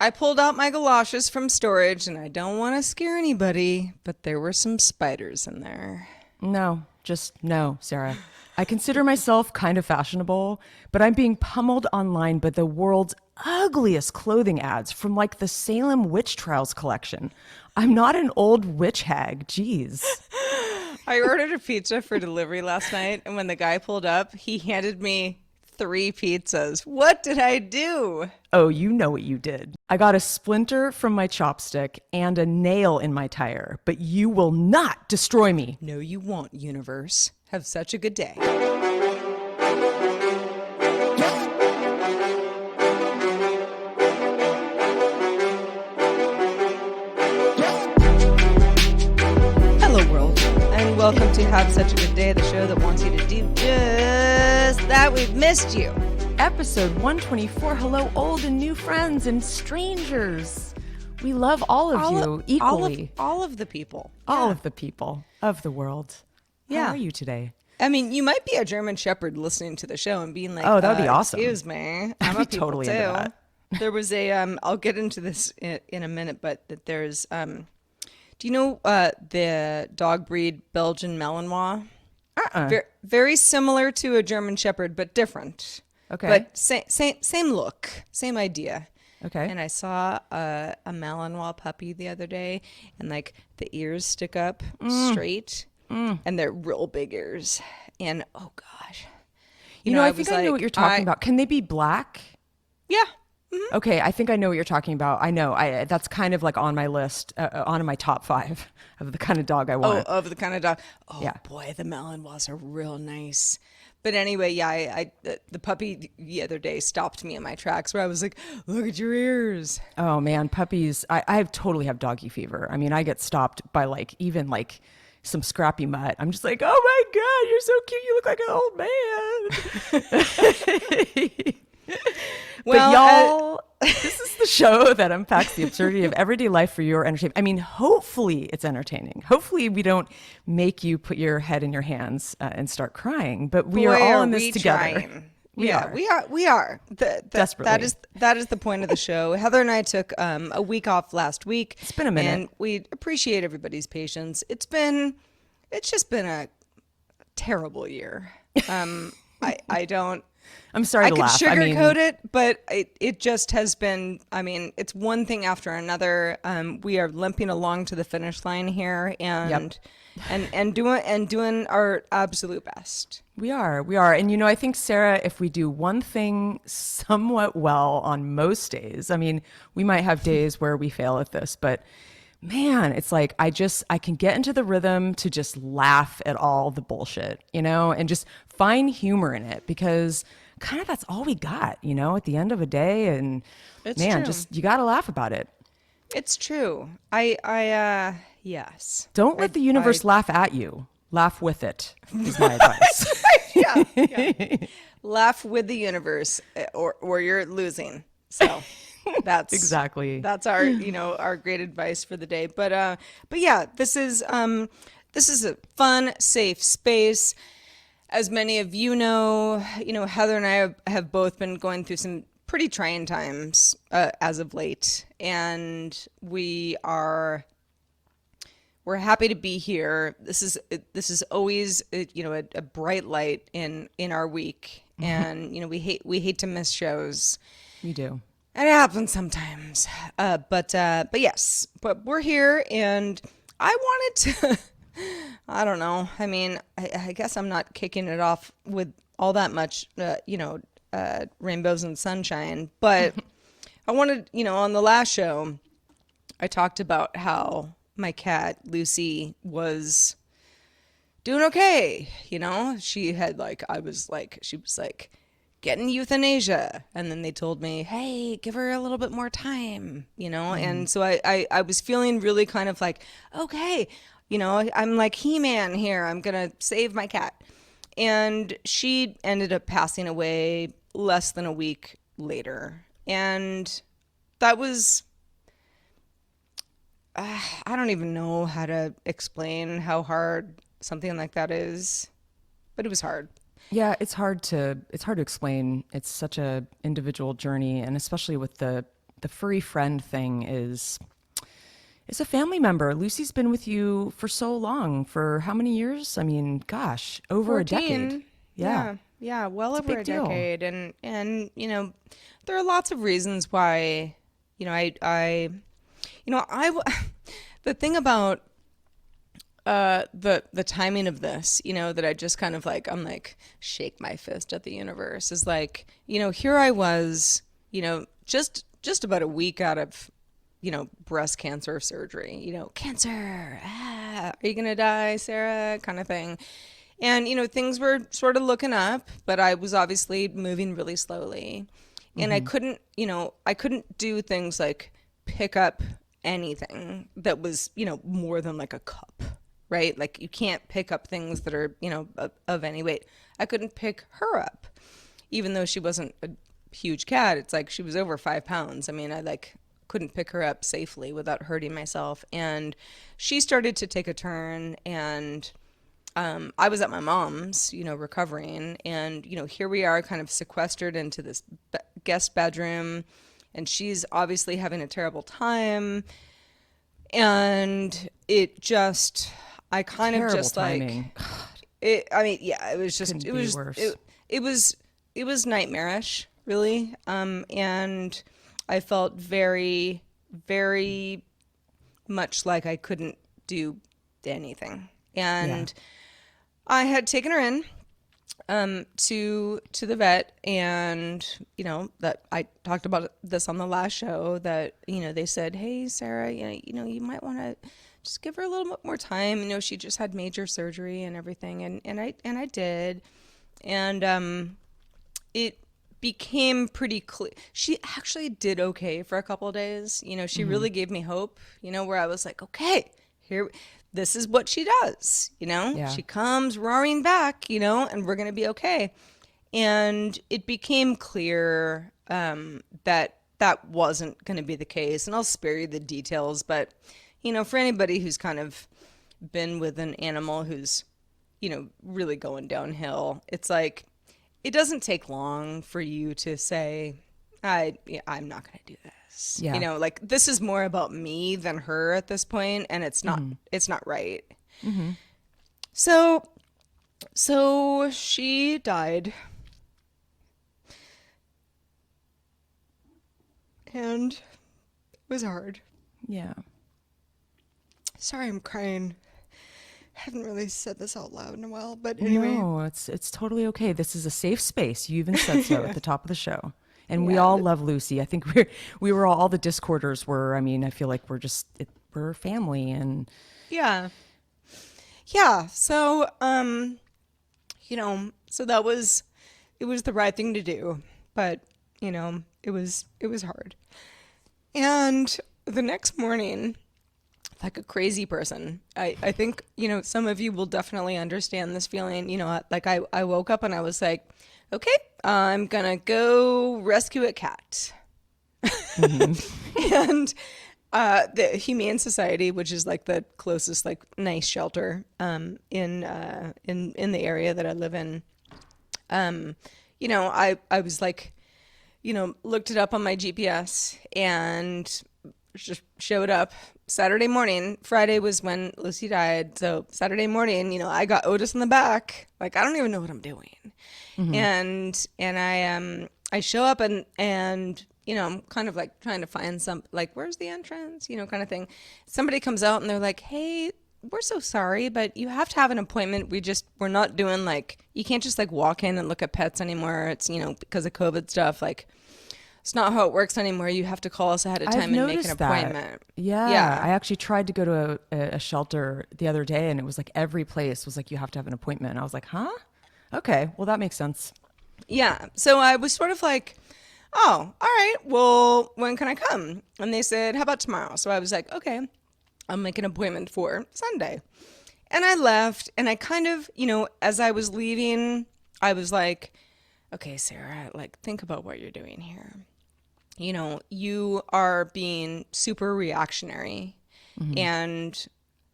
I pulled out my galoshes from storage, and I don't want to scare anybody, but there were some spiders in there. No, just no, Sarah. I consider myself kind of fashionable, but I'm being pummeled online by the world's ugliest clothing ads from like the Salem Witch Trials collection. I'm not an old witch hag. Jeez. I ordered a pizza for delivery last night, and when the guy pulled up, he handed me three pizzas. What did I do? Oh, you know what you did. I got a splinter from my chopstick and a nail in my tire, but you will not destroy me. No, you won't, universe. Have such a good day. Hello, world, and welcome to Have Such a Good Day, the show that wants you to do just that. We've missed you. Episode 124. Hello, old and new friends and strangers. We love all of you equally. All of the people. All of the people of the world. Yeah. How are you today? I mean, you might be a German Shepherd listening to the show and being like, Oh, that would be awesome. Excuse me. I'd I'm be a people totally too. into that. There was a, I'll get into this in a minute, but that there's, do you know the dog breed Belgian Malinois? Very similar to a German Shepherd, but different. Okay. But same look, same idea. Okay. And I saw a Malinois puppy the other day, and like the ears stick up straight, and they're real big ears. And oh gosh, You know, I think was I know like, what you're talking about. Can they be black? Yeah. Okay, I think I know what you're talking about. I know. That's kind of like on my list, on my top 5 of the kind of dog I want. Oh, of the kind of dog. Oh Yeah. boy, the Malinois are real nice. But anyway, yeah, the puppy the other day stopped me in my tracks where I was like, look at your ears. Oh man, puppies! I totally have doggy fever. I mean, I get stopped by like even like some scrappy mutt. I'm just like, oh my god, you're so cute. You look like an old man. Well, but y'all, this is the show that unpacks the absurdity of everyday life for your entertainment. I mean, hopefully it's entertaining. Hopefully we don't make you put your head in your hands and start crying. But we are all in this together. Trying. We are. Desperately. That is the point of the show. Heather and I took a week off last week. It's been a minute. And we appreciate everybody's patience. It's just been a terrible year. I don't. I'm sorry to I could laugh. sugarcoat it, but it just has been, I mean, it's one thing after another. We are limping along to the finish line here and doing our absolute best. We are. And, you know, I think, Sarah, if we do one thing somewhat well on most days, I mean, we might have days where we fail at this, but man, it's like I can get into the rhythm to just laugh at all the bullshit, you know, and just find humor in it because kind of that's all we got, you know, at the end of a day. And It's man, true. just you got to laugh about it. It's true. Yes. Don't let the universe laugh at you. Laugh with it is my advice. Yeah. Laugh with the universe or you're losing. So that's Exactly. That's our, our great advice for the day. But yeah, this is a fun, safe space. As many of you know, Heather and I have both been going through some pretty trying times as of late, and we're happy to be here. This is always a bright light in our week, and we hate to miss shows. We do. And it happens sometimes, but yes, but we're here, and I wanted to. I don't know. I mean, I guess I'm not kicking it off with all that much, rainbows and sunshine. But I wanted, on the last show, I talked about how my cat, Lucy, was doing okay. She had she was getting euthanasia. And then they told me, hey, give her a little bit more time, And so I was feeling really kind of like, okay, I'm like He-Man here. I'm going to save my cat. And she ended up passing away less than a week later. And that was, I don't even know how to explain how hard something like that is, but it was hard. Yeah, it's hard to explain. It's such a individual journey, and especially with the the furry friend thing is a family member. Lucy's been with you for so long. For how many years? I mean, gosh, over a decade. 14. Yeah. Yeah, well It's a over big a deal. decade. And there are lots of reasons why, the thing about the timing of this, that I just kind of like, I'm like, shake my fist at the universe is like, here I was, just about a week out of, breast cancer surgery, cancer, are you gonna die, Sarah, kind of thing. And, things were sort of looking up, but I was obviously moving really slowly. And I couldn't do things like pick up anything that was, more than like a cup, right? Like you can't pick up things that are, of any weight. I couldn't pick her up, even though she wasn't a huge cat. It's like she was over 5 pounds. I mean, I like couldn't pick her up safely without hurting myself. And she started to take a turn, and I was at my mom's, recovering, and here we are, kind of sequestered into this guest bedroom, and she's obviously having a terrible time, and I kind of Terrible just like timing. it. I mean, yeah, it was just, Couldn't be worse. it was nightmarish, really, and I felt very, very much like I couldn't do anything, Yeah. and I had taken her in to the vet, and that I talked about this on the last show, that they said, hey Sarah, you might want to just give her a little bit more time. She just had major surgery and everything, and I did, and it became pretty clear. She actually did okay for a couple of days. She really gave me hope, where I was like, okay, here, this is what she does. Yeah. She comes roaring back, and we're going to be okay. And it became clear that that wasn't going to be the case. And I'll spare you the details, but, for anybody who's kind of been with an animal who's, really going downhill, it's like, it doesn't take long for you to say, I'm not going to do this. Yeah. Like this is more about me than her at this point, and it's not right. So she died, and it was hard. Yeah. Sorry, I'm crying. I haven't really said this out loud in a while, but anyway. No, it's totally okay. This is a safe space. You even said so at the top of the show. And we Yeah. all love Lucy. I think we were all the Discorders were. I mean, I feel like we're family, and Yeah. Yeah. So, so it was the right thing to do, but, it was hard. And the next morning, like a crazy person, I think, some of you will definitely understand this feeling. Like I woke up and I was like, okay, I'm gonna go rescue a cat. And the Humane Society, which is like the closest like nice shelter in the area that I live in, I was like, looked it up on my GPS and just showed up Saturday morning. Friday was when Lucy died, so Saturday morning, I got Otis in the back. Like I don't even know what I'm doing, and I show up and I'm kind of like trying to find some, like, where's the entrance, kind of thing. Somebody comes out and they're like, hey, we're so sorry, but you have to have an appointment. We're not doing like, you can't just like walk in and look at pets anymore. It's, because of COVID stuff. Like, it's not how it works anymore. You have to call us ahead of I've time and make an noticed that. appointment. Yeah, Yeah. I actually tried to go to a shelter the other day, and it was like every place was like you have to have an appointment. And I was like, huh? Okay, well that makes sense. Yeah. So I was sort of like, oh, all right, well, when can I come? And they said, how about tomorrow? So I was like, okay, I'll make an appointment for Sunday. And I left, and I kind of, as I was leaving, I was like, okay, Sarah, like, think about what you're doing here. You are being super reactionary. And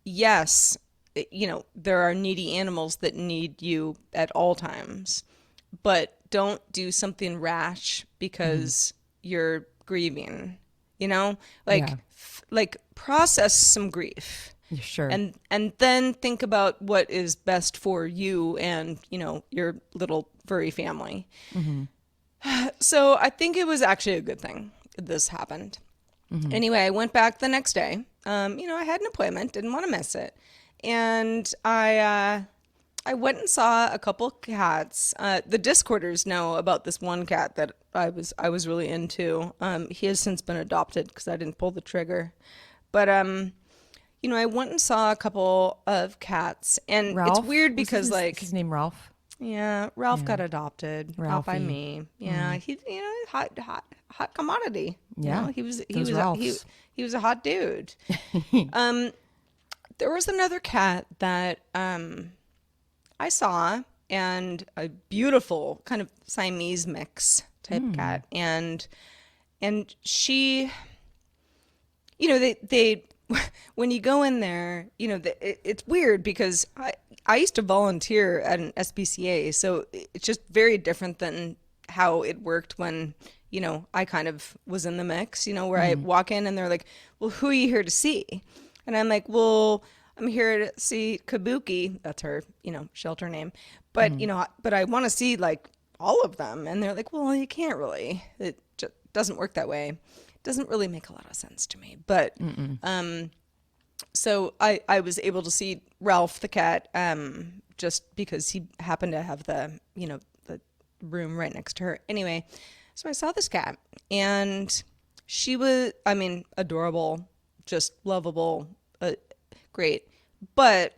yes, there are needy animals that need you at all times, but don't do something rash because you're grieving. you know, like Yeah. like process some grief Sure. and then think about what is best for you and, you know, your little furry family. Mm-hmm. So I think it was actually a good thing this happened. Mm-hmm. Anyway, I went back the next day. You know, I had an appointment, didn't want to miss it, and I went and saw a couple cats. The Discorders know about this one cat that I was really into. He has since been adopted because I didn't pull the trigger, but you know, I went and saw a couple of cats, and it's Ralph? weird because Is like his name Ralph? yeah, Ralph Yeah. got adopted, not by Ralphie. me. Yeah, Mm. he, you know, hot commodity. You know, Yeah. he Those was Ralphs. he was a hot dude. Um, there was another cat that I saw, and a beautiful kind of Siamese mix type Mm. cat, and she, you know, they when you go in there, you know, it's weird because I used to volunteer at an SPCA, so it's just very different than how it worked when, you know, I kind of was in the mix, you know, where I Mm. walk in and they're like, "Well, who are you here to see?" And I'm like, "Well, I'm here to see Kabuki." That's her, you know, shelter name. But, you Mm. know, but I want to see like all of them. And they're like, "Well, you can't really. It just doesn't work that way." Doesn't really make a lot of sense to me. But Mm-mm. so I was able to see Ralph the cat just because he happened to have the, you know, the room right next to her. Anyway, so I saw this cat and she was, I mean, adorable, just lovable, great. But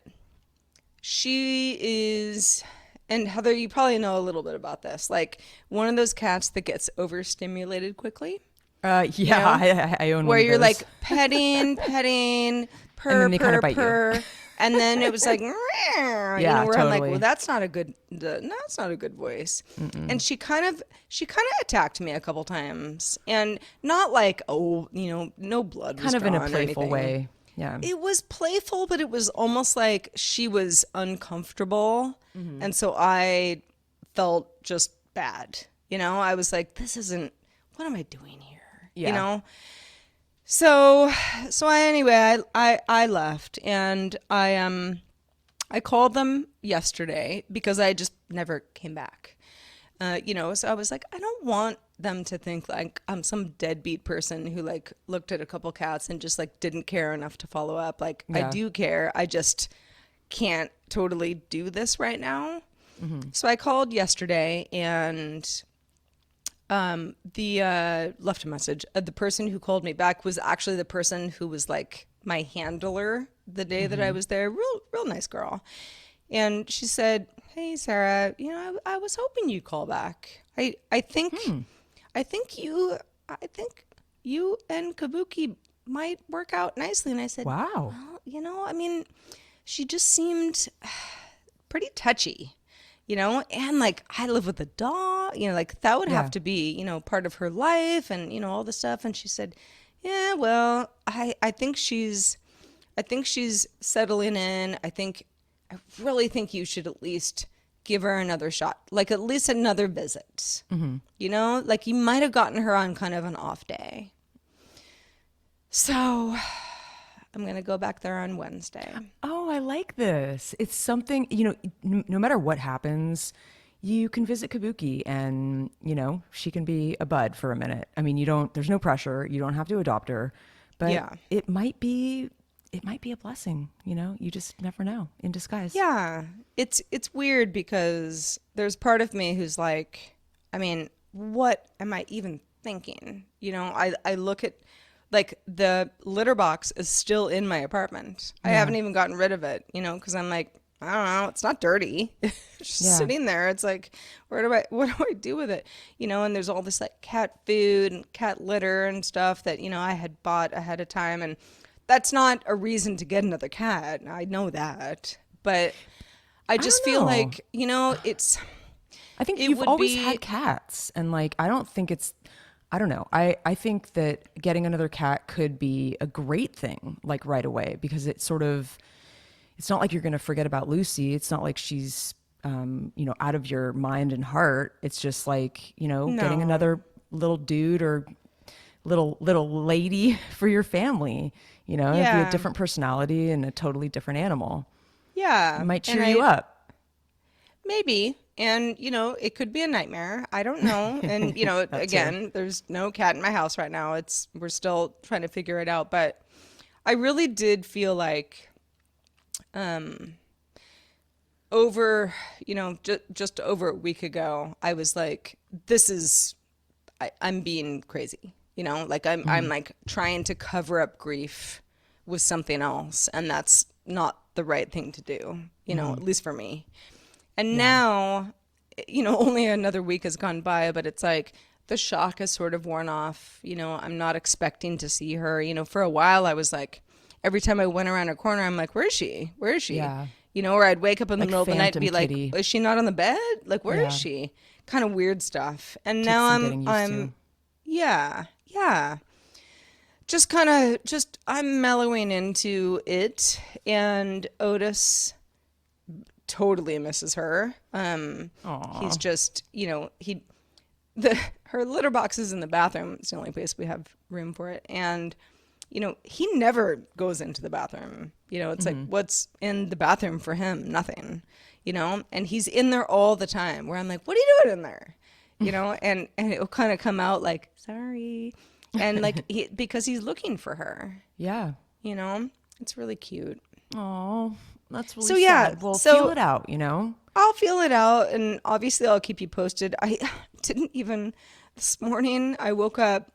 she is, and Heather, you probably know a little bit about this, like one of those cats that gets overstimulated quickly, you Yeah, know? I own Where one of you're those. like petting, And then purr, they kind of purr, bite you. purr, and then it was like, you know, Yeah, where I'm like, well, totally. that's not a good, no, that's not a good voice. And Mm-mm. she kind of attacked me a couple times, and not like, oh, you know, no blood was Kind of in a drawn or playful anything. way. Yeah. It was playful, but it was almost like she was uncomfortable, Hmm. and so I felt just bad. You know, I was like, this isn't. What am I doing here? You Yeah. know, so, I left and I called them yesterday because I just never came back. You know, so I was like, I don't want them to think like I'm some deadbeat person who like looked at a couple cats and just like didn't care enough to follow up. Like I Yeah. do care. I just can't totally do this right now. Hmm. So I called yesterday and the left a message. The person who called me back was actually the person who was like my handler the day that I Hmm. was there. Real nice girl. And she said, "Hey Sarah, you know, I was hoping you'd call back. Hmm. I think you I think you and Kabuki might work out nicely." And I said, Wow. "Well, you know, I mean, she just seemed pretty touchy, you know, and like I live with a dog, you know, like that would have Yeah. to be, you know, part of her life and, you know, all the stuff." And she said, "Yeah, well, I think she's settling in. I really think you should at least give her another shot, like at least another visit, Hmm. you know, like you might have gotten her on kind of an off day." So I'm going to go back there on Wednesday. Oh, I like this. It's something, you know, no matter what happens, you can visit Kabuki and, you know, she can be a bud for a minute. I mean, there's no pressure. You don't have to adopt her, but Yeah. it might be a blessing, you know? You just never know in disguise. Yeah, it's weird because there's part of me who's like, I mean, what am I even thinking? You know, I look at like the litter box is still in my apartment. I Yeah. haven't even gotten rid of it, you know, because I'm like, I don't know, it's not dirty. It's just Yeah. sitting there. It's like, what do I do with it? You know, and there's all this like cat food and cat litter and stuff that, you know, I had bought ahead of time, and that's not a reason to get another cat. I know that. But I I just don't feel know. like, you know, I think it you've would always be, had cats, and like I don't think it's I don't know. I think that getting another cat could be a great thing like right away because it's not like you're going to forget about Lucy. It's not like she's you know, out of your mind and heart. It's just like, you know, getting no. another little dude or little lady for your family. You know, it'd be a Yeah. different personality and a totally different animal. It Yeah. might And cheer you up. maybe, and it could be a nightmare. I don't know. And That too. again, there's no cat in my house right now. We're still trying to figure it out, but I really did feel like over, just over a week ago, I was like, this is I'm being crazy. Like I'm Mhm. like trying to cover up grief with something else, and that's not the right thing to do, Mhm. at least for me. And Yeah. now, only another week has gone by, but it's like the shock has sort of worn off. I'm not expecting to see her. For a while I was like, every time I went around a corner, I'm like, where is she? Where is she? Yeah. Or I'd wake up in the Like middle of the night and Phantom be like, Kitty. is she not on the bed? Like, where is Yeah. she? Kind of weird stuff. And Takes now some I'm getting used I'm to. yeah, yeah. Just kind of just I'm mellowing into it, and Otis totally misses her. He's Aw. just, the her litter box is in the bathroom. It's the only place we have room for it. And he never goes into the bathroom. It's like, Mhm. what's in the bathroom for him? Nothing. And he's in there all the time, where I'm like, what are you doing in there? And it'll kind of come out like, sorry. And like because he's looking for her, Yeah. you know? It's really cute. Oh, that's really So yeah, sad. Well, feel so it out, you know? I'll feel it out, and obviously I'll keep you posted. I didn't even this morning. I woke up.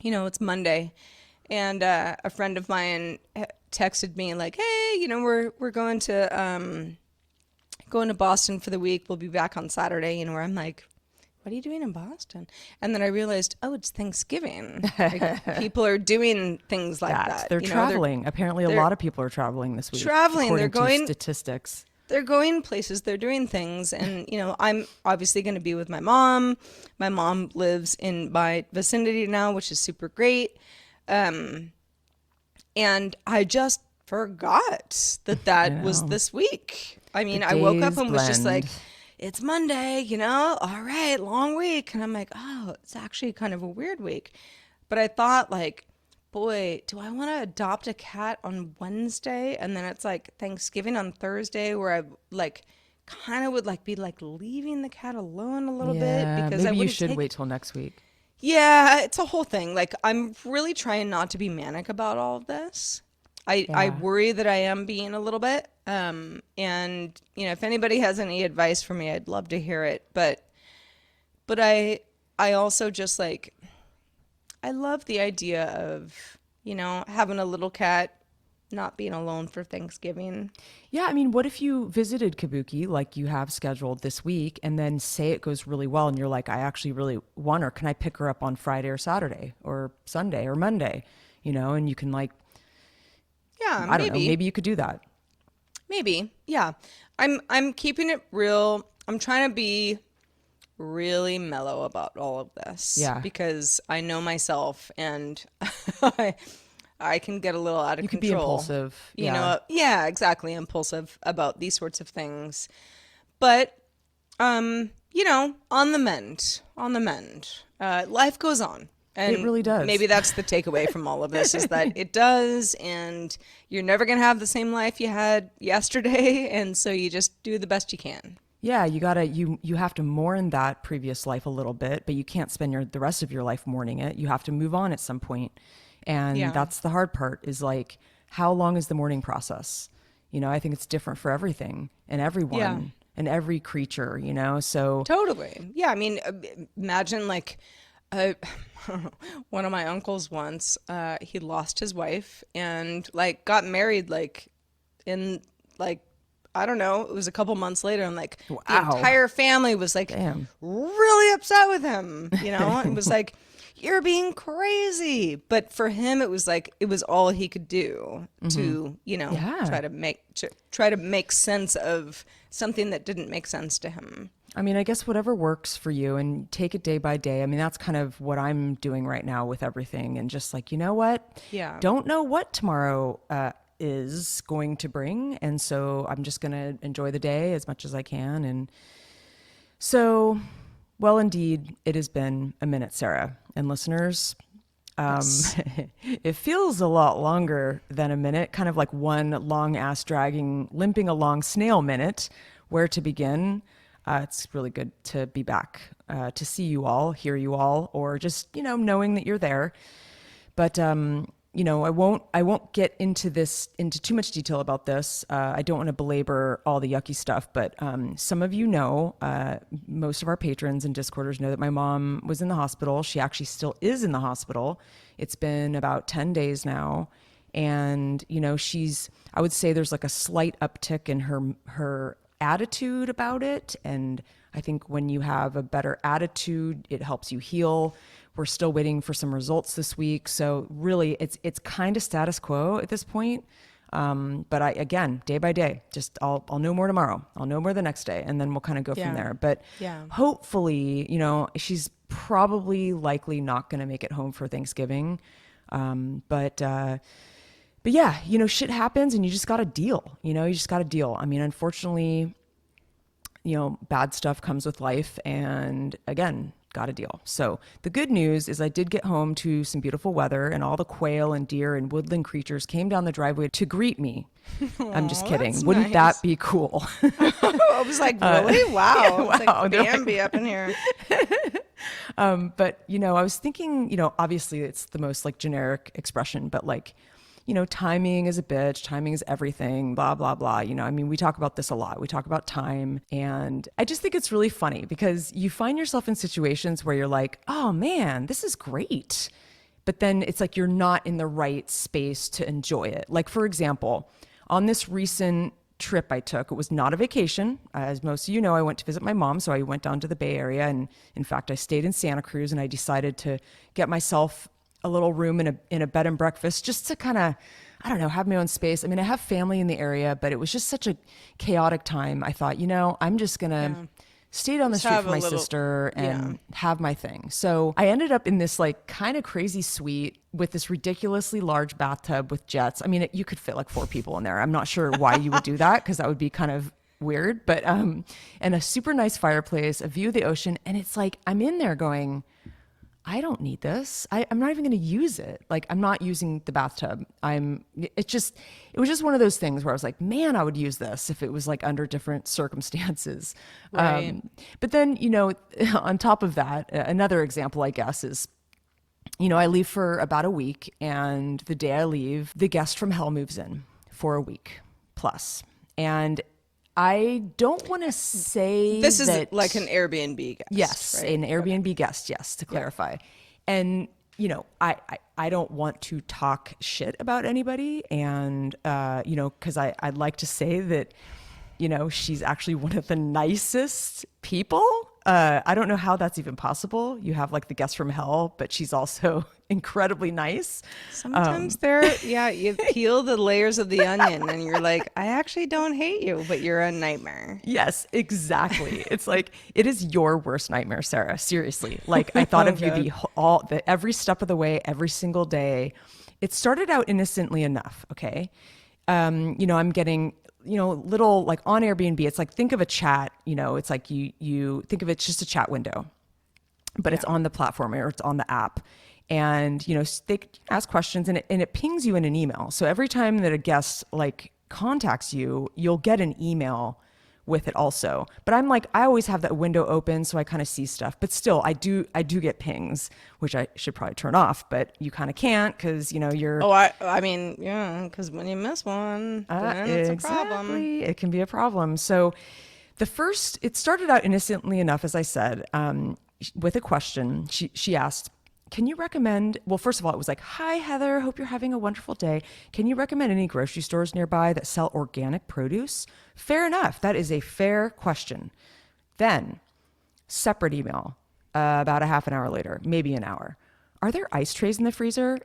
It's Monday, and a friend of mine texted me like, "Hey, we're going to Boston for the week. We'll be back on Saturday." Where I'm like, "What are you doing in Boston?" And then I realized, oh, it's Thanksgiving. Like people are doing things like That that. they're traveling. Apparently, a They're lot of people are traveling this week, traveling. according to statistics. They're going places, they're doing things. And I'm obviously going to be with my mom. My mom lives in my vicinity now, which is super great. And I just forgot that I that was know. this week. I The mean, I woke up days and was just like, blend. it's Monday, all right, long week. And I'm like, oh, it's actually kind of a weird week. But I thought, like, boy, do I want to adopt a cat on Wednesday? And then it's like Thanksgiving on Thursday, where I like kind of would like be like leaving the cat alone a little bit, Yeah, because I maybe you wouldn't should take. wait till next week. Yeah, it's a whole thing. Like, I'm really trying not to be manic about all of this. I Yeah. worry that I am being a little bit. And if anybody has any advice for me, I'd love to hear it. But I also just like, I love the idea of, having a little cat, not being alone for Thanksgiving. Yeah, I mean, what if you visited Kabuki like you have scheduled this week and then say it goes really well and you're like, I actually really want her. Can I pick her up on Friday or Saturday or Sunday or Monday? And you can like, Yeah, I don't know, maybe. maybe you could do that. Maybe. Yeah. I'm keeping it real. I'm trying to be really mellow about all of this, Yeah. because I know myself, and I I can get a little out of You could be control. impulsive. Yeah. Yeah, exactly, impulsive about these sorts of things. But on the mend, on the mend. Life goes on. It And really does. maybe that's the takeaway from all of this, is that it does, and you're never going to have the same life you had yesterday, and so you just do the best you can. Yeah, you have to mourn that previous life a little bit, but you can't spend the rest of your life mourning it. You have to move on at some point. And Yeah. that's the hard part is like how long is the mourning process? I think it's different for everything and Yeah. everyone and every creature. So Totally. Yeah, I mean, imagine like uh, one of my uncles once, he lost his wife and like got married like in like I don't know, it was a couple months later, and like the wow. entire family was like Damn. really upset with him, It was like, you're being crazy. But for him it was like it was all he could do to, Yeah. try to make sense of something that didn't make sense to him. I mean, I guess whatever works for you and take it day by day. I mean, that's kind of what I'm doing right now with everything. And just like, you know what? Yeah. Don't know what tomorrow is going to bring. And so I'm just going to enjoy the day as much as I can. And so, well, indeed, it has been a minute, Sarah. And listeners, Yes. It feels a lot longer than a minute, kind of like one long ass dragging, limping along snail minute. Where to begin? It's really good to be back, to see you all, hear you all, or just, knowing that you're there. But I won't get into too much detail about this. I don't want to belabor all the yucky stuff, but some of most of our patrons and Discorders know that my mom was in the hospital. She actually still is in the hospital. It's been about 10 days now. And, I would say there's like a slight uptick in her attitude about it. And I think when you have a better attitude, it helps you heal. We're still waiting for some results this week. So really it's kind of status quo at this point. But again, day by day, just I'll know more tomorrow. I'll know more the next day, and then we'll kind of go from there. But hopefully, she's probably likely not going to make it home for Thanksgiving. But yeah, shit happens and you just got to deal, you just got to deal. I mean, unfortunately, bad stuff comes with life, and again, got to deal. So the good news is I did get home to some beautiful weather, and all the quail and deer and woodland creatures came down the driveway to greet me. I'm just kidding. Wouldn't that be cool? I was like, really? Wow. Yeah, It's like Bambi up in here. But, I was thinking, obviously it's the most like generic expression, but like, timing is a bitch, timing is everything, blah, blah, blah. I mean, we talk about this a lot. We talk about time. And I just think it's really funny because you find yourself in situations where you're like, oh man, this is great. But then it's like you're not in the right space to enjoy it. Like, for example, on this recent trip I took, it was not a vacation. As most of you know, I went to visit my mom. So I went down to the Bay Area. And in fact, I stayed in Santa Cruz, and I decided to get myself a little room in a bed and breakfast just to kind of, I don't know, have my own space. I mean, I have family in the area, but it was just such a chaotic time. I thought, I'm just going to stay down the street from my sister and have my thing. So I ended up in this like kind of crazy suite with this ridiculously large bathtub with jets. I mean, you could fit like 4 people in there. I'm not sure why you would do that, because that would be kind of weird, but, and a super nice fireplace, a view of the ocean. And it's like, I'm in there going, I don't need this. I'm not even going to use it. Like, I'm not using the bathtub. It was just one of those things where I was like, man, I would use this if it was like under different circumstances. Right. But then, on top of that, another example, I guess, is, I leave for about a week, and the day I leave, the guest from hell moves in for a week plus. And I don't want to say this is that, like an Airbnb guest. Yes, right? an Airbnb guest, yes, to clarify. And, I don't want to talk shit about anybody. And, because I'd like to say that, she's actually one of the nicest people. I don't know how that's even possible. You have like the guest from hell, but she's also incredibly nice. Sometimes you peel the layers of the onion and you're like, I actually don't hate you, but you're a nightmare. Yes, exactly. It's like, it is your worst nightmare, Sarah. Seriously. Like, I thought of you every step of the way, every single day. It started out innocently enough. Okay. I'm getting, little like on Airbnb, it's like, think of a chat, it's like you think of it just a chat window, but it's on the platform or it's on the app. And, they ask questions, and it pings you in an email. So every time that a guest like contacts you, you'll get an email with it also. But I'm like, I always have that window open, so I kind of see stuff. But still, I do get pings, which I should probably turn off, but you kind of can't, because, you're... Oh, I mean, yeah, because when you miss one, then it's a problem. It can be a problem. So it started out innocently enough, as I said, with a question. She asked, can you recommend, well, first of all, it was like, hi, Heather, hope you're having a wonderful day. Can you recommend any grocery stores nearby that sell organic produce? Fair enough. That is a fair question. Then, separate email, about a half an hour later, maybe an hour. Are there ice trays in the freezer?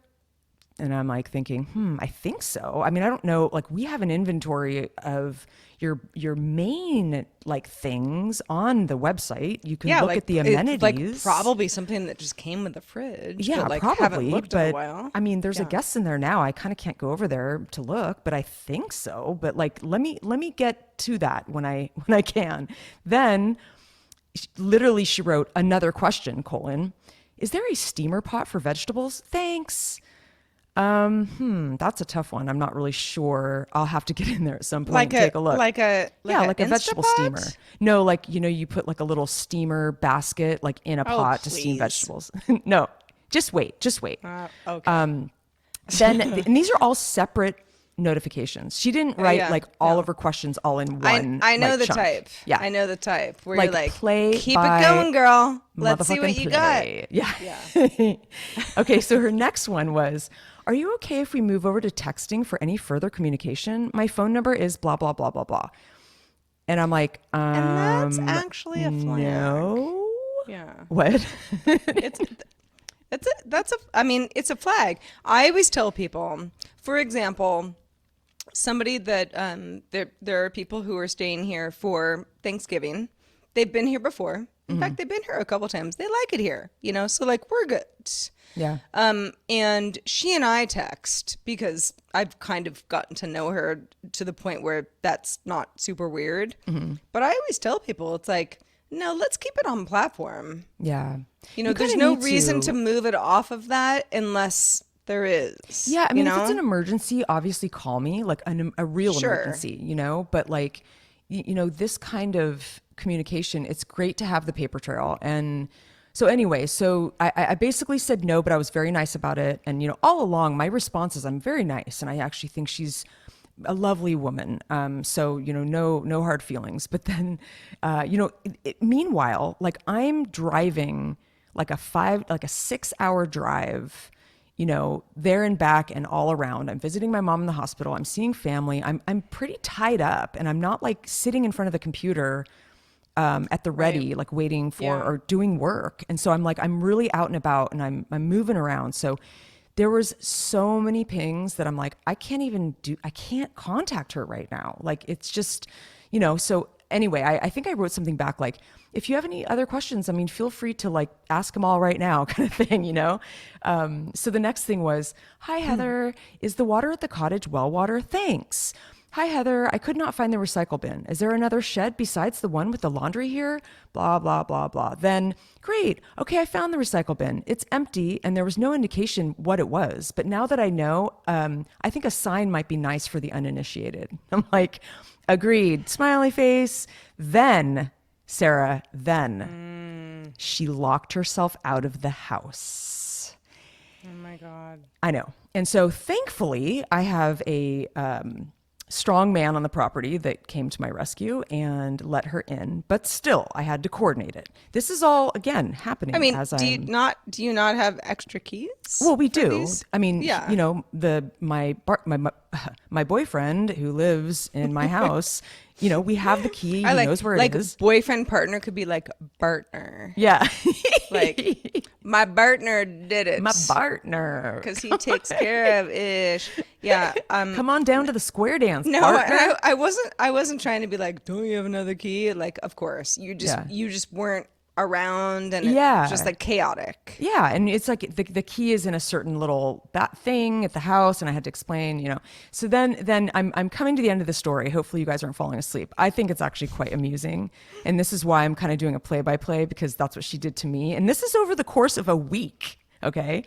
And I'm like thinking, I think so. I mean, I don't know. Like, we have an inventory of your main like things on the website. You can look at the amenities. Like probably something that just came with the fridge. Yeah, but like probably. Haven't looked in a but while. I mean, there's a guest in there now. I kind of can't go over there to look, but I think so. But like, let me get to that when I can. Then, literally, she wrote another question: Is there a steamer pot for vegetables? Thanks. That's a tough one. I'm not really sure. I'll have to get in there at some point and take a look. Like Like a vegetable Instapot? steamer. No, like, you put like a little steamer basket like in a Oh, pot to steam please. vegetables. No, just wait, just wait. Okay. Then, and these are all separate notifications. She didn't write yeah, like all no. of her questions all in one. I know like, the chunk. type. Yeah. I know the type where Like, you're like, play keep by it going, girl. Let's see what motherfucking you got. play. Yeah. Yeah. Okay, so her next one was, are you okay if we move over to texting for any further communication? My phone number is blah, blah, blah, blah, blah. And I'm like, And that's actually a flag. no. Yeah. What? I mean, it's a flag. I always tell people, for example, somebody that there are people who are staying here for Thanksgiving. They've been here before. In fact, they've been here a couple times. They like it here, so like we're good. Yeah. And she and I text because I've kind of gotten to know her to the point where that's not super weird. But I always tell people, it's like, no, let's keep it on platform. Yeah. There's no reason to move it off of that unless there is. Yeah, I mean, if it's an emergency, obviously call me, like a real Sure. emergency, but like, this kind of communication, it's great to have the paper trail. And so anyway, so I basically said no, but I was very nice about it. And, all along my response is I'm very nice. And I actually think she's a lovely woman. So, no hard feelings. But then, meanwhile, like I'm driving like a 6-hour drive, there and back and all around. I'm visiting my mom in the hospital. I'm seeing family. I'm pretty tied up, and I'm not like sitting in front of the computer at the ready, like waiting for or doing work. And so I'm really out and about, and I'm moving around. So there was so many pings that I'm like, I can't contact her right now. Like it's just, so anyway, I think I wrote something back like, if you have any other questions, I mean, feel free to like ask them all right now kind of thing, So the next thing was, hi, Heather, is the water at the cottage well water? Thanks. Hi, Heather, I could not find the recycle bin. Is there another shed besides the one with the laundry here? Blah, blah, blah, blah. Then, great. Okay, I found the recycle bin. It's empty and there was no indication what it was. But now that I know, I think a sign might be nice for the uninitiated. I'm like, agreed. Smiley face. Then, Sarah, she locked herself out of the house. Oh my God. I know. And so thankfully, I have a strong man on the property that came to my rescue and let her in. But still, I had to coordinate it. This is all, again, happening. I mean, as do you not have extra keys? Well, we do. These? I mean, Yeah. my boyfriend who lives in my house, we have the key. He knows where like it is. boyfriend partner could be like partner. Yeah. Like my partner did it. My partner. Because he takes care of ish. Yeah. Come on down to the square dance. No, partner. I wasn't trying to be like, don't you have another key? Like, of course. You just weren't around, and it's just like chaotic. Yeah, and it's like the key is in a certain little thing at the house, and I had to explain, So then I'm coming to the end of the story. Hopefully you guys aren't falling asleep. I think it's actually quite amusing, and this is why I'm kind of doing a play-by-play, because that's what she did to me, and this is over the course of a week. Okay,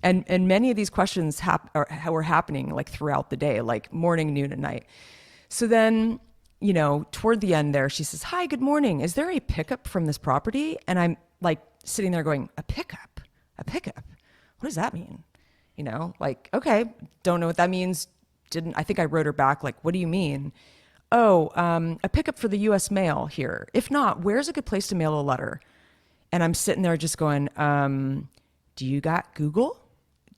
and many of these questions were happening like throughout the day, like morning, noon, and night. So then, toward the end there, she says, hi, good morning. Is there a pickup from this property? And I'm like sitting there going, a pickup? What does that mean? Like, okay, don't know what that means. I think I wrote her back, like, what do you mean? Oh, a pickup for the U.S. mail here. If not, where's a good place to mail a letter? And I'm sitting there just going, do you got Google?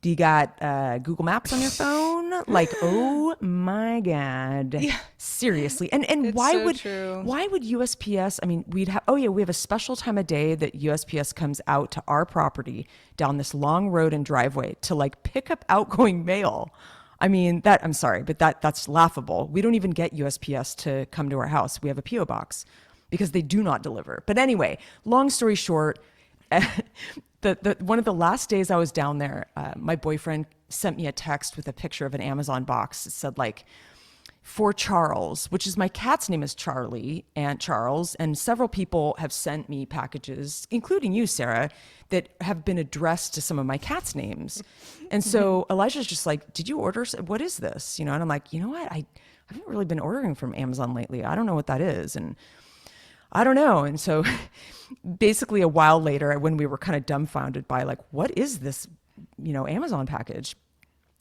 Do you got Google Maps on your phone? Like, oh my God. Yeah. Seriously. And It's why so would true. USPS, I mean, we have a special time of day that USPS comes out to our property down this long road and driveway to like pick up outgoing mail. I mean, I'm sorry, but that's laughable. We don't even get USPS to come to our house. We have a PO box because they do not deliver. But anyway, long story short, one of the last days I was down there, my boyfriend sent me a text with a picture of an Amazon box. It said like, for Charles, which is my cat's name is Charlie and Charles. And several people have sent me packages, including you, Sarah, that have been addressed to some of my cat's names. And so Elijah's just like, did you order? What is this? And I'm like, you know what? I haven't really been ordering from Amazon lately. I don't know what that is. And I don't know. And so basically a while later, when we were kind of dumbfounded by like, what is this, Amazon package?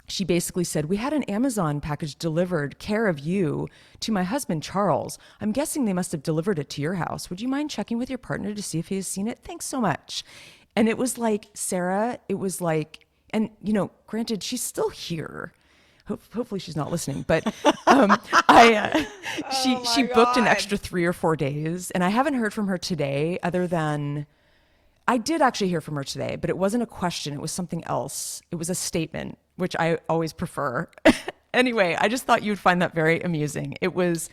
She basically said, we had an Amazon package delivered, care of you, to my husband, Charles. I'm guessing they must have delivered it to your house. Would you mind checking with your partner to see if he has seen it? Thanks so much. And it was like, Sarah, it was like, and, granted, she's still here. Hopefully she's not listening, but she booked an extra 3 or 4 days, and I haven't heard from her today other than I did actually hear from her today, but it wasn't a question. It was something else. It was a statement, which I always prefer. Anyway, I just thought you'd find that very amusing. It was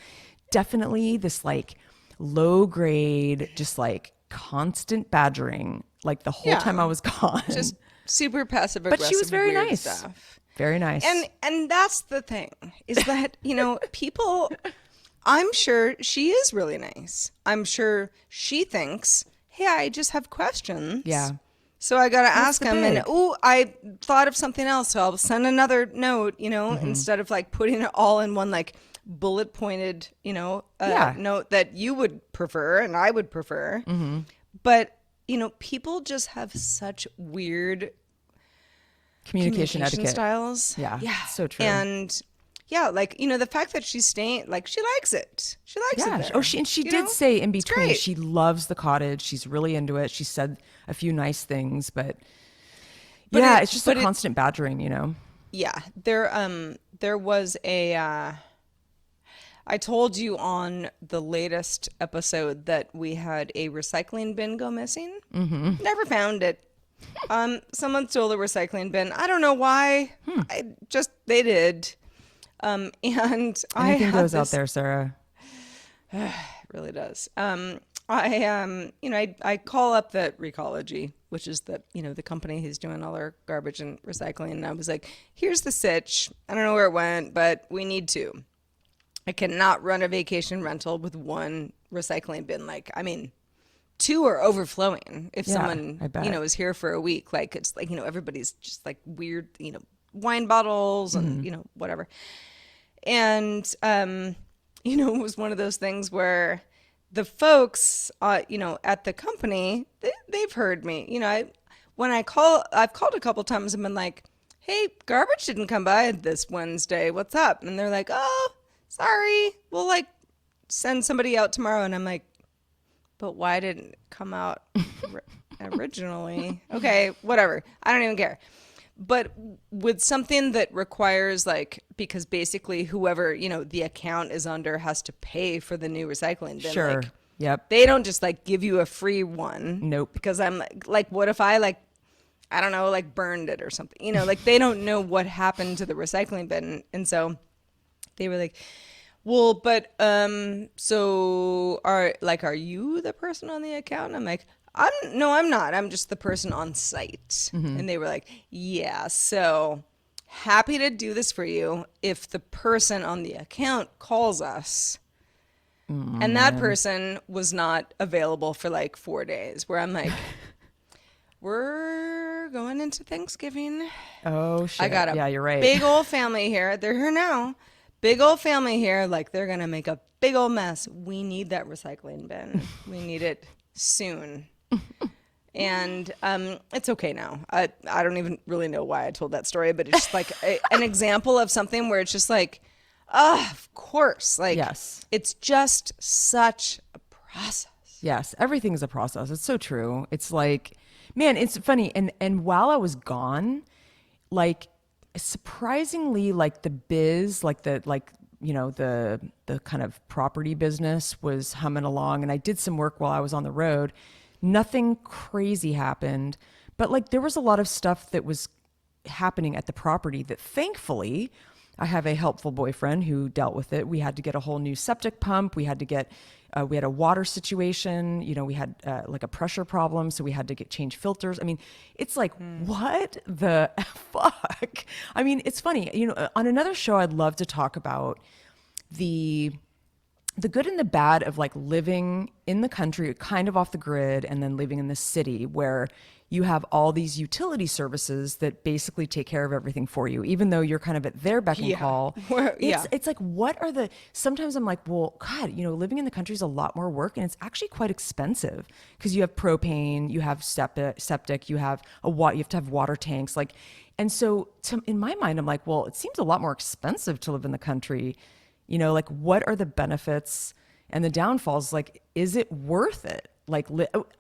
definitely this like low grade, just like constant badgering, like the whole time I was gone. Just super passive aggressive. But she was very nice. Stuff. Very nice. And that's the thing is that, people, I'm sure she is really nice. I'm sure she thinks, hey, I just have questions. Yeah. So I got to ask him and, I thought of something else. So I'll send another note, instead of like putting it all in one like bullet pointed, note that you would prefer and I would prefer. Mm-hmm. But, people just have such weird communication etiquette styles. Yeah. So true. And like, the fact that she's staying, like she likes it. She likes it there. Oh, she did say in between, she loves the cottage. She's really into it. She said a few nice things, but it's just a constant badgering, Yeah. There was I told you on the latest episode that we had a recycling bin go missing. Mm-hmm. Never found it. Someone stole the recycling bin. I don't know why. They did. And anything goes out there, Sarah. It really does. I call up the Recology, which is the company who's doing all our garbage and recycling. And I was like, here's the sitch. I don't know where it went, but we need two. I cannot run a vacation rental with one recycling bin. Two are overflowing if someone, is here for a week. Like, it's like, everybody's just like weird, wine bottles and, whatever. And, it was one of those things where the folks, at the company, they've heard me. I've called a couple times and been like, hey, garbage didn't come by this Wednesday. What's up? And they're like, oh, sorry. We'll like send somebody out tomorrow. And I'm like, but why didn't it come out originally? Okay, whatever. I don't even care. But with something that requires because basically whoever, the account is under has to pay for the new recycling bin. Sure. Yep. They don't just give you a free one. Nope. Because I'm like, what if I I don't know, burned it or something? They don't know what happened to the recycling bin. And so they were like, well, but so are you the person on the account? And I'm like, no, I'm not. I'm just the person on site. Mm-hmm. And they were like, yeah, so happy to do this for you if the person on the account calls us. Mm-hmm. And that person was not available for 4 days, where I'm like, we're going into Thanksgiving. Oh, shit. I got a you're right. big old family here. They're here now. Big old family here. They're going to make a big old mess. We need that recycling bin. We need it soon. And it's okay now. I don't even really know why I told that story, but it's just an example of something where it's just of course. Yes. It's just such a process. Yes, everything's a process. It's so true. It's man, it's funny. And while I was gone, surprisingly, the biz, the kind of property business was humming along. And I did some work while I was on the road. Nothing crazy happened, but there was a lot of stuff that was happening at the property that thankfully I have a helpful boyfriend who dealt with it. We had to get a whole new septic pump. We had to get, we had a water situation, we had a pressure problem. So we had to change filters. I mean, it's what the fuck? I mean, it's funny, on another show, I'd love to talk about the good and the bad of like living in the country, kind of off the grid, and then living in the city where you have all these utility services that basically take care of everything for you, even though you're kind of at their beck and Yeah. call. Yeah. It's like, what are sometimes I'm like, well, God, living in the country is a lot more work and it's actually quite expensive because you have propane, you have septic, you have you have to have water tanks. Like, and so in my mind, I'm like, well, it seems a lot more expensive to live in the country. Like what are the benefits and the downfalls? Like, is it worth it? Like,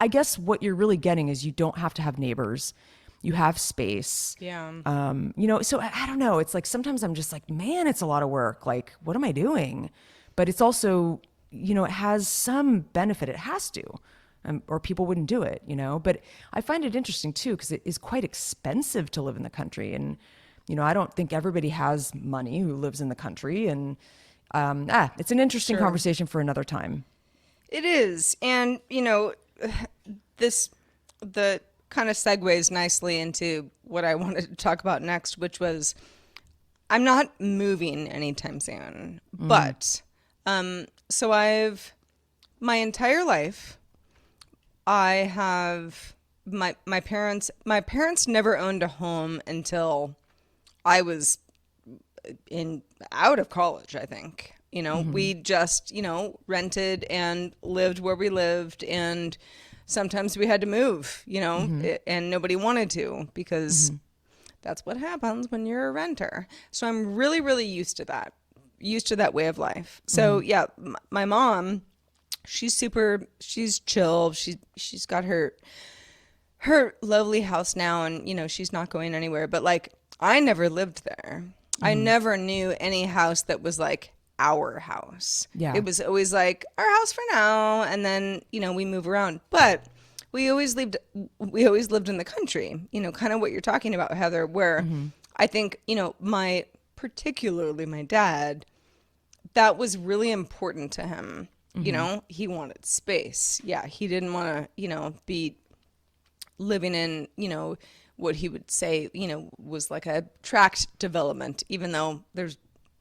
I guess what you're really getting is you don't have to have neighbors. You have space. Yeah. So I don't know. It's like, sometimes I'm just like, man, it's a lot of work. Like, what am I doing? But it's also, it has some benefit. It has to, or people wouldn't do it, but I find it interesting too, because it is quite expensive to live in the country. And, I don't think everybody has money who lives in the country. And, it's an interesting Sure. conversation for another time. It is. And, the kind of segues nicely into what I wanted to talk about next, which was I'm not moving anytime soon. But, so my entire life, I have, my parents never owned a home until I was out of college, I think. We just, rented and lived where we lived, and sometimes we had to move, and nobody wanted to because that's what happens when you're a renter. So I'm really, really used to that way of life. So yeah, my mom, she's chill. She's got her lovely house now, and she's not going anywhere, but like I never lived there. I never knew any house that was like our house. Yeah. It was always like our house for now, and then we move around. But we always lived in the country. Kind of what you're talking about, Heather, where I think particularly my dad, that was really important to him. He wanted space. Yeah, he didn't want to be living in what he would say, was like a tract development, even though there's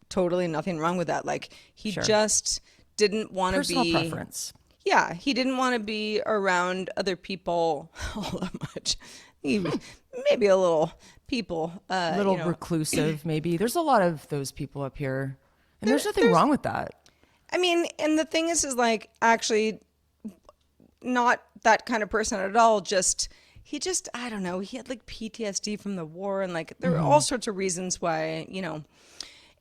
totally nothing wrong with that. Like he Sure. just didn't want to be Personal preference. Yeah, he didn't want to be around other people all that much. He maybe a little people, A little reclusive, maybe. There's a lot of those people up here, and there's nothing wrong with that. I mean, and the thing is like actually not that kind of person at all. I don't know, he had like PTSD from the war, and like there were all sorts of reasons why,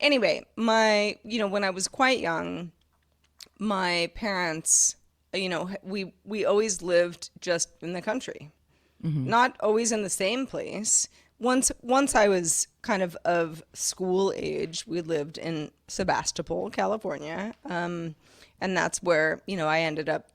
Anyway, when I was quite young, my parents, we always lived just in the country, not always in the same place. Once I was kind of school age, we lived in Sebastopol, California, and that's where I ended up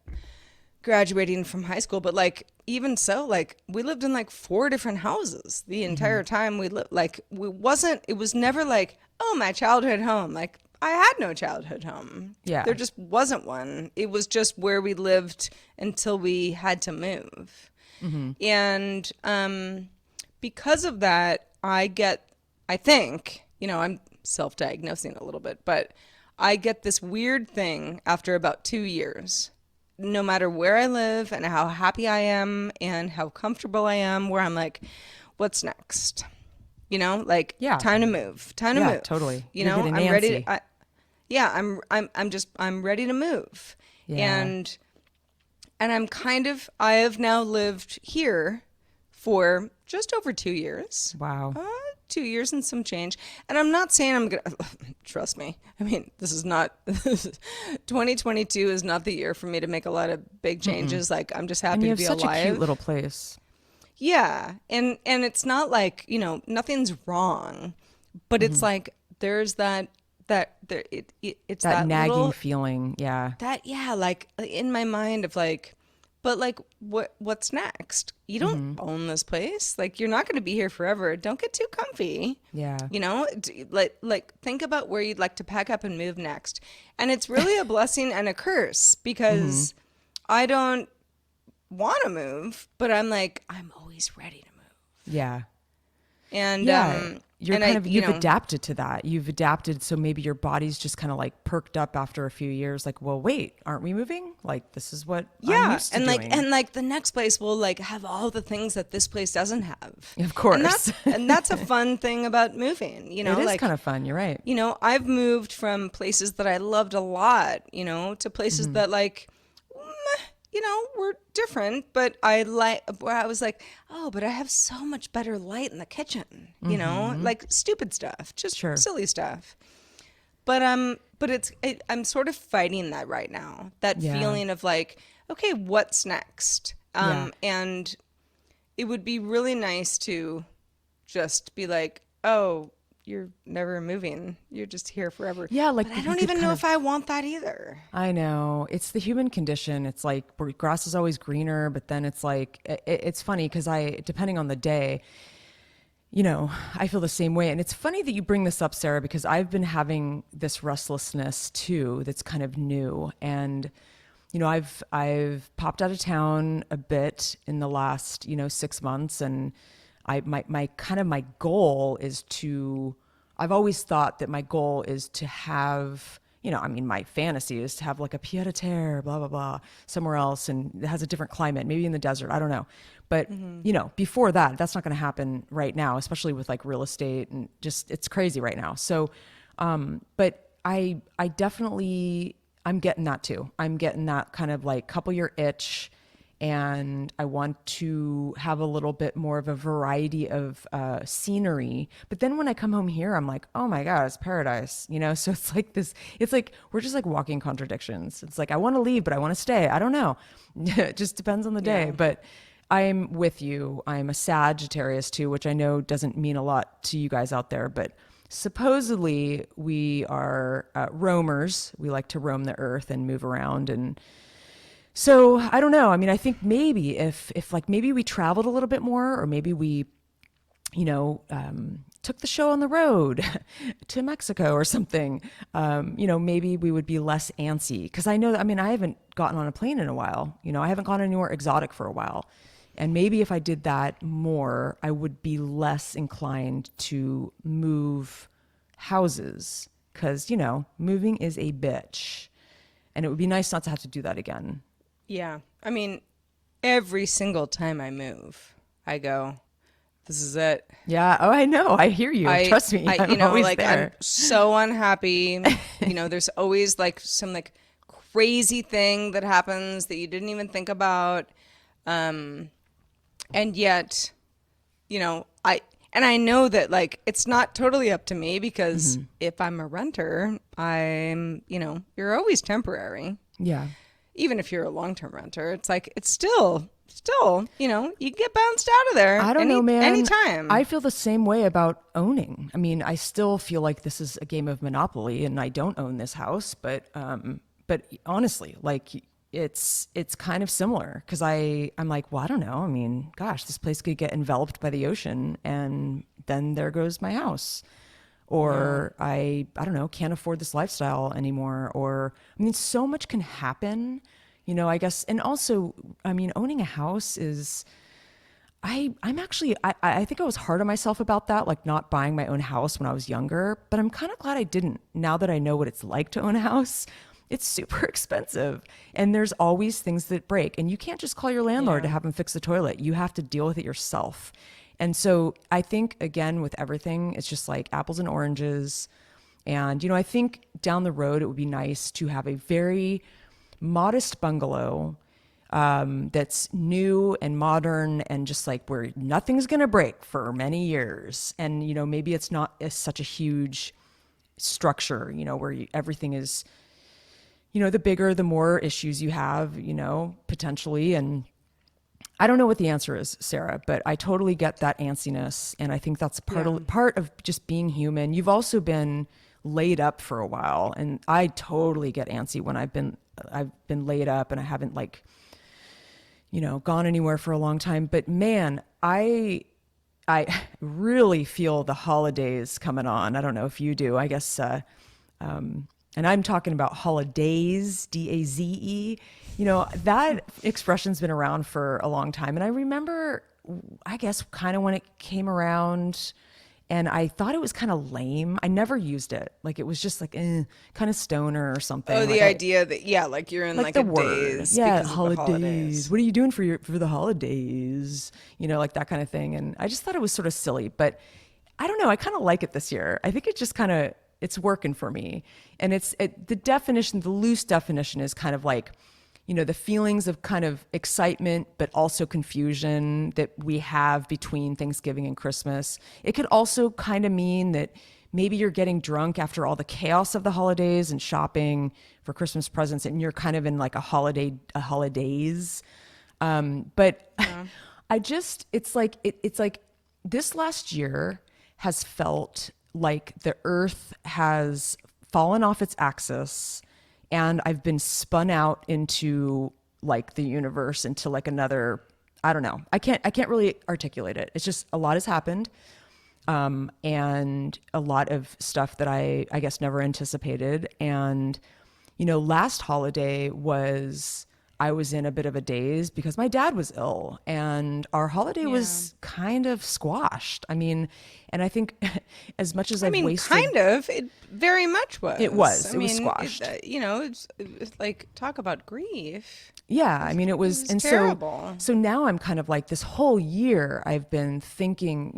graduating from high school. But like even so, like we lived in like 4 different houses the entire time we lived. Like it was never like, oh, my childhood home. Like I had no childhood home. Yeah. There just wasn't one. It was just where we lived until we had to move. And because of that, I think, I'm self-diagnosing a little bit, but I get this weird thing after about 2 years, no matter where I live and how happy I am and how comfortable I am, where I'm like, what's next? Like Yeah. time to move, Yeah, move. totally. You You're know, getting I'm ready. Nancy. I'm ready to move. Yeah. And I have now lived here for just over 2 years. Wow. 2 years and some change. And I'm not saying I'm going to, trust me. I mean, 2022 is not the year for me to make a lot of big changes. Like, I'm just And happy you to have be such alive. a cute little place. Yeah. And it's not like, nothing's wrong, but it's like, there's it's That that nagging little, feeling. Yeah. like in my mind of like, but like what's next? You don't own this place. Like you're not going to be here forever. Don't get too comfy. Yeah. Like think about where you'd like to pack up and move next. And it's really a blessing and a curse because I don't want to move, but I'm like I'm always ready to move. Yeah. And Yeah. you're And kind I, of, you you've know, adapted to that. You've adapted. So maybe your body's just kind of like perked up after a few years. Like, well, wait, aren't we moving? Like, this is what I'm yeah, used to and doing. like the next place will like have all the things that this place doesn't have. Of And course. that's a fun thing about moving, It is kind like, of fun. You're right. I've moved from places that I loved a lot, to places that like were different, but where I was like, oh, but I have so much better light in the kitchen, like stupid stuff, just Sure. silly stuff. But I'm sort of fighting that right now. That Yeah. feeling of like, okay, what's next? Yeah. And it would be really nice to just be like, oh, you're never moving. You're just here forever. Yeah. Like But I you don't could even kind know of, if I want that either. I know it's the human condition. It's like where grass is always greener, but then it's like, it's funny because depending on the day, I feel the same way. And it's funny that you bring this up, Sarah, because I've been having this restlessness too that's kind of new. And, I've popped out of town a bit in the last, 6 months. And my goal is I've always thought that my goal is to have, my fantasy is to have like a pied a terre, blah, blah, blah, somewhere else. And it has a different climate, maybe in the desert. I don't know. But, before that, that's not going to happen right now, especially with like real estate and just, it's crazy right now. So, but I definitely, I'm getting that too. I'm getting that kind of like couple year itch, and I want to have a little bit more of a variety of scenery. But then when I come home here, I'm like, oh my God, it's paradise, So it's like this, it's like, we're just like walking contradictions. It's like, I want to leave, but I want to stay. I don't know. It just depends on the day. Yeah. But I'm with you. I'm a Sagittarius too, which I know doesn't mean a lot to you guys out there, but supposedly we are roamers. We like to roam the earth and move around. And so I don't know. I mean, I think maybe if like maybe we traveled a little bit more, or maybe we, took the show on the road to Mexico or something, maybe we would be less antsy. Cause I know that, I mean, I haven't gotten on a plane in a while, I haven't gone anywhere exotic for a while. And maybe if I did that more, I would be less inclined to move houses. Cause, moving is a bitch, and it would be nice not to have to do that again. Yeah. I mean, every single time I move, I go, this is it. Yeah. Oh, I know. I hear you. Trust me. I'm always like there. I'm so unhappy. There's always like some like crazy thing that happens that you didn't even think about. And yet, I know that like it's not totally up to me, because if I'm a renter, you're always temporary. Yeah. Even if you're a long-term renter, it's like it's still, you get bounced out of there. I don't know, man. Anytime. I feel the same way about owning. I mean, I still feel like this is a game of Monopoly, and I don't own this house, but honestly, like it's kind of similar, because I'm like, well, I don't know. I mean, gosh, this place could get enveloped by the ocean, and then there goes my house. Or I don't know, can't afford this lifestyle anymore. Or, I mean, so much can happen, I guess. And also, I mean, owning a house is, I'm actually, I think I was hard on myself about that, like not buying my own house when I was younger, but I'm kind of glad I didn't. Now that I know what it's like to own a house, it's super expensive, and there's always things that break, and you can't just call your landlord to have him fix the toilet. You have to deal with it yourself. And so I think, again, with everything, it's just like apples and oranges. And, I think down the road, it would be nice to have a very modest bungalow that's new and modern, and just like where nothing's going to break for many years. And, maybe it's not such a huge structure, where everything is, the bigger, the more issues you have, potentially. And I don't know what the answer is, Sarah, but I totally get that antsiness. And I think that's part of just being human. You've also been laid up for a while, and I totally get antsy when I've been laid up and I haven't gone anywhere for a long time. But man, I really feel the holidays coming on. I don't know if you do. I guess, and I'm talking about holidaze, Daze. That expression's been around for a long time. And I remember, I guess, kind of when it came around, And I thought it was kind of lame. I never used it. Like it was just like kind of stoner or Oh, something. the idea that, yeah, like you're in Like like the a word, daze yeah, because of the holidays. holidays. What are you doing for the holidays? Like that kind of thing. And I just thought it was sort of silly, but I don't know. I kind of like it this year. I think it just kind of it's working for me. And the definition, the loose definition is kind of like, the feelings of kind of excitement, but also confusion that we have between Thanksgiving and Christmas. It could also kind of mean that maybe you're getting drunk after all the chaos of the holidays and shopping for Christmas presents, and you're kind of in like a holidaze. But Yeah. it's like this last year has felt like the earth has fallen off its axis and I've been spun out into like the universe into like another, I don't know. I can't really articulate it. It's just a lot has happened. And a lot of stuff that I guess never anticipated. And, last holiday I was in a bit of a daze because my dad was ill and our holiday Yeah. was kind of squashed. I mean, and I think as much as I I've mean, wasted, kind of. It very much it was. I was, it was mean, squashed. it's like talk about grief. Yeah, I mean, it It was, was and so, terrible. so now I'm kind of like this whole year I've been thinking,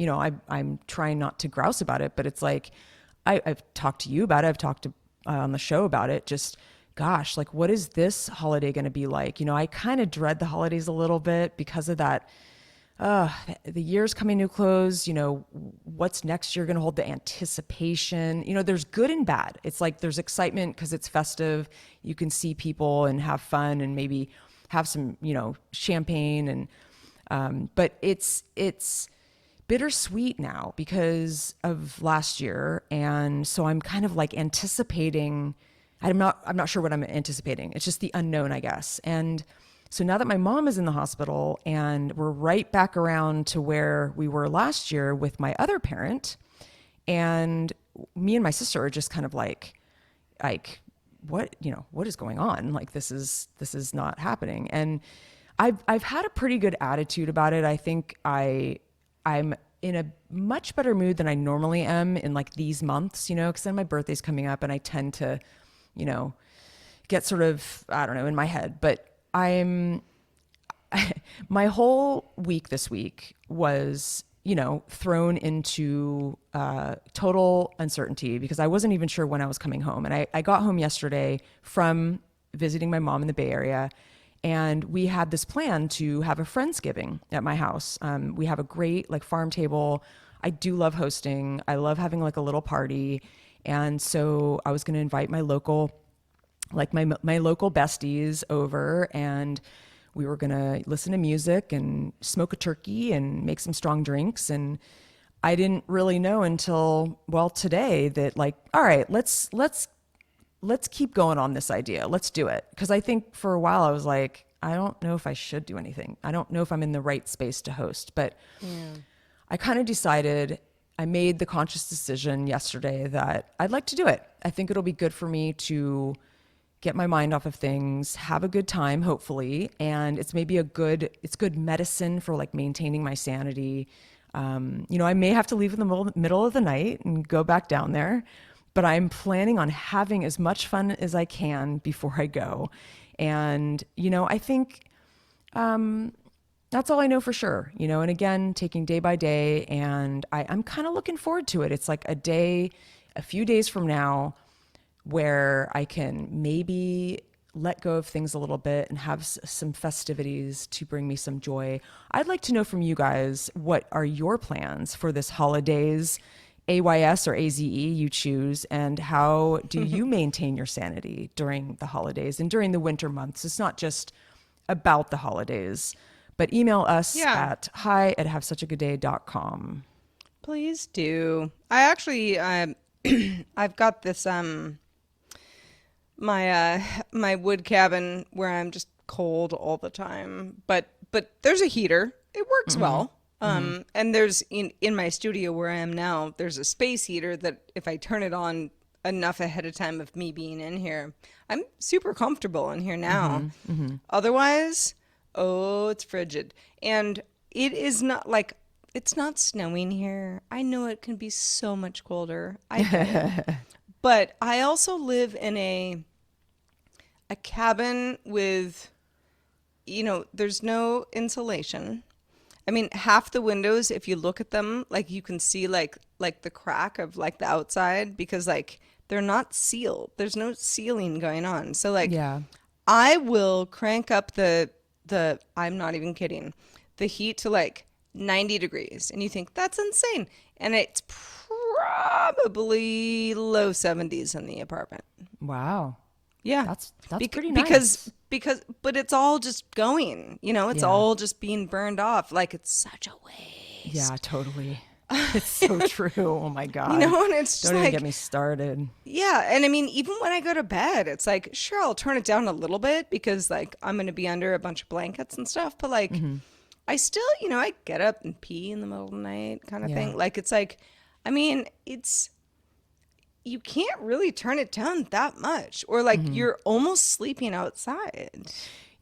I'm trying not to grouse about it, but it's like, I've talked to you about it. I've talked to on the show about it. Just, gosh, like, what is this holiday going to be like? I kind of dread the holidays a little bit because of that. The year's coming to a close. What's next year going to hold? The anticipation. There's good and bad. It's like there's excitement because it's festive. You can see people and have fun and maybe have some, champagne but it's bittersweet now because of last year, and so I'm kind of like anticipating. I'm not sure what I'm anticipating. It's just the unknown, I guess. And so now that my mom is in the hospital and we're right back around to where we were last year with my other parent, and me and my sister are just kind of like what is going on? Like this is not happening. And I've had a pretty good attitude about it. I think I'm in a much better mood than I normally am in like these months, because then my birthday's coming up and I tend to, get sort of, I don't know, in my head. But my whole week this week was, thrown into total uncertainty because I wasn't even sure when I was coming home. And I got home yesterday from visiting my mom in the Bay Area. And we had this plan to have a Friendsgiving at my house. We have a great like farm table. I do love hosting. I love having like a little party. And so I was going to invite my local besties over, and we were going to listen to music and smoke a turkey and make some strong drinks. And I didn't really know until, well, today that like, all right, let's keep going on this idea. Let's do it. Because I think for a while I was like, I don't know if I should do anything. I don't know if I'm in the right space to host. But I kind of decided, I made the conscious decision yesterday that I'd like to do it. I think it'll be good for me to get my mind off of things, have a good time, hopefully. And it's maybe it's good medicine for like maintaining my sanity. I may have to leave in the middle of the night and go back down there, but I'm planning on having as much fun as I can before I go. And, I think that's all I know for sure, and again, taking day by day, and I'm kind of looking forward to it. It's like a few days from now where I can maybe let go of things a little bit and have some festivities to bring me some joy. I'd like to know from you guys, what are your plans for this holidays? AYS or AZE, you choose, and how do you maintain your sanity during the holidays and during the winter months? It's not just about the holidays, but email us Yeah, at hi@havesuchagagoodday.com. please do. I actually, I've got this my wood cabin where I'm just cold all the time, but there's a heater. It works well. And there's in my studio where I am now, there's a space heater that if I turn it on enough ahead of time of me being in here, I'm super comfortable in here now. Otherwise, oh, it's frigid. And it is not like it's not snowing here. I know it can be so much colder. I get it. But I also live in a cabin with, there's no insulation. I mean, half the windows, if you look at them, like you can see like the crack of like the outside because like they're not sealed. There's no sealing going on. So like Yeah. I will crank up the I'm not even kidding, the heat to like 90 degrees and you think that's insane. And it's probably low 70s in the apartment. Wow. Yeah. That's Bec- pretty nice. but it's all just going, it's Yeah. all just being burned off. Like it's such a waste. Yeah, totally. It's so true. Oh my God. And it's just Don't even like, get me started. yeah. And I mean, even when I go to bed, it's like, sure, I'll turn it down a little bit because like I'm going to be under a bunch of blankets and stuff. But like, I still, I get up and pee in the middle of the night kind of Yeah. thing. Like, it's like, I mean, you can't really turn it down that much or like you're almost sleeping outside.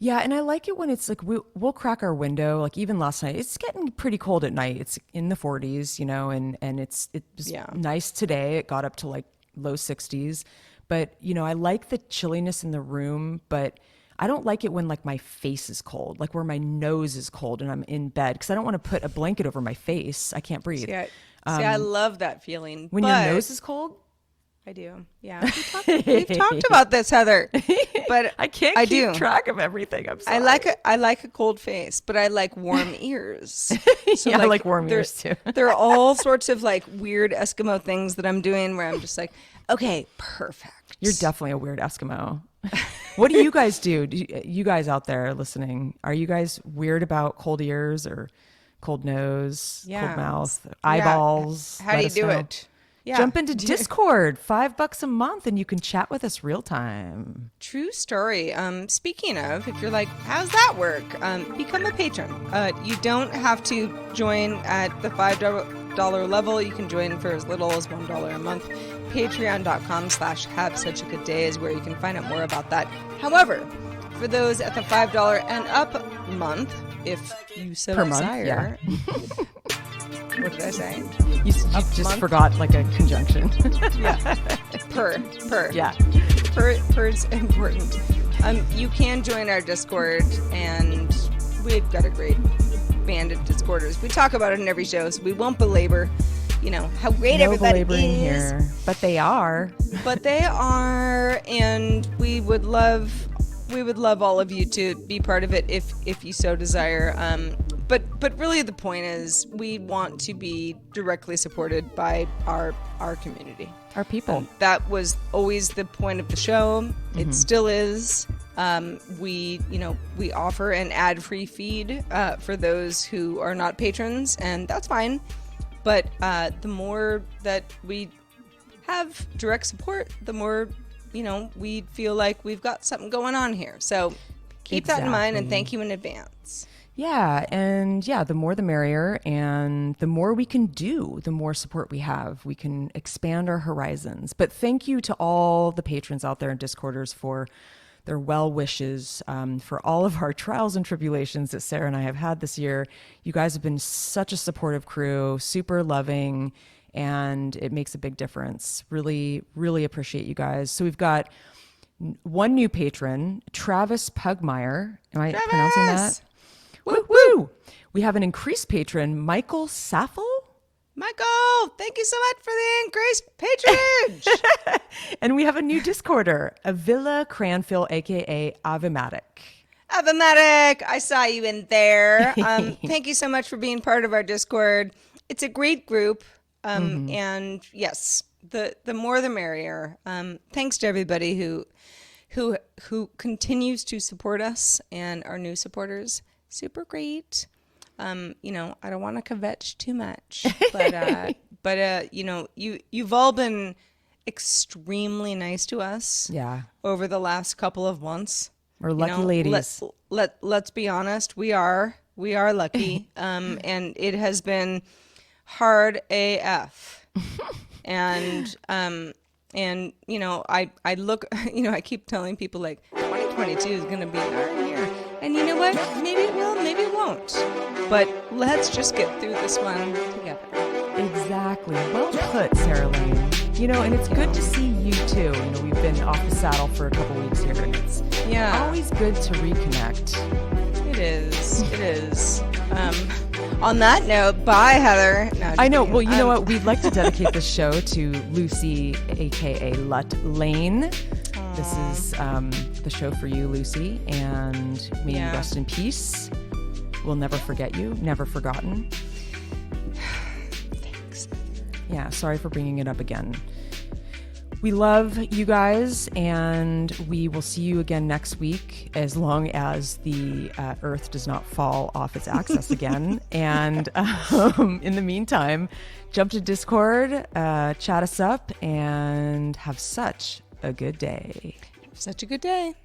Yeah, and I like it when it's like we'll crack our window. Like even last night, it's getting pretty cold at night. It's in the 40s, and it was Yeah. nice today. It got up to like low 60s, but I like the chilliness in the room, but I don't like it when like my face is cold, like where my nose is cold and I'm in bed because I don't want to put a blanket over my face. I can't breathe. I love that feeling. When but your nose is cold, I do. Yeah. We've talked about this, Heather. But I can't I keep do. track of everything. I'm sorry. I like a cold face, but I like warm ears. So Yeah, I like warm ears too. There are all sorts of like weird Eskimo things that I'm doing where I'm just like, okay, perfect. You're definitely a weird Eskimo. What do you guys do? You guys out there listening, are you guys weird about cold ears or cold nose, cold mouth, eyeballs? How do you do it? Yeah. Jump into Discord, $5 a month, and you can chat with us real time. True story. Speaking of, if you're like, how's that work? Become a patron. You don't have to join at the $5 level. You can join for as little as $1 a month. Patreon.com/have such a good day is where you can find out more about that. However, for those at the $5 and up month, if you so Per month, desire. What did I say? You just forgot like a conjunction. Yeah. Per. Yeah. Per's important. You can join our Discord, and we've got a great band of Discorders. We talk about it in every show, so we won't belabor, how great everybody belaboring is. here, but they are. But they are, and we would love all of you to be part of it if you so desire. But really the point is we want to be directly supported by our community. Our people. That was always the point of the show. It still is. We offer an ad-free feed for those who are not patrons, and that's fine. But the more that we have direct support, the more we feel like we've got something going on here. So keep that in mind, and thank you in advance. Yeah, and the more the merrier, and the more we can do, the more support we have. We can expand our horizons. But thank you to all the patrons out there and Discorders for their well wishes, for all of our trials and tribulations that Sarah and I have had this year. You guys have been such a supportive crew, super loving, and it makes a big difference. Really, really appreciate you guys. So we've got one new patron, Travis Pugmire. Am I pronouncing that? Woo woo! We have an increased patron, Michael Saffel. Michael, thank you so much for the increased patronage. And we have a new Discorder, Avila Cranfield, aka Avematic. Avematic, I saw you in there. Thank you so much for being part of our Discord. It's a great group. And yes, the more the merrier. Thanks to everybody who continues to support us and our new supporters. Super great. I don't want to kvetch too much, but you've all been extremely nice to us. Yeah. Over the last couple of months. We're lucky ladies. Let's be honest. We are lucky. And it has been hard AF. And I look, I keep telling people like 2022 is going to be our year. And you know what? Maybe it will, maybe it won't. But let's just get through this one together. Exactly. Well put, Sarah Lane. You know, and it's good to see you too. You know, we've been off the saddle for a couple weeks here, and it's always good to reconnect. It is. It is. On that note, bye, Heather. No, I know. Well, you know what? We'd like to dedicate this show to Lucy, aka Lut Lane. This is the show for you, Lucy, and may you rest in peace. We'll never forget you. Never forgotten. Thanks. Yeah, sorry for bringing it up again. We love you guys, and we will see you again next week, as long as the Earth does not fall off its axis again. And in the meantime, jump to Discord, chat us up, and have such a good day. Such a good day.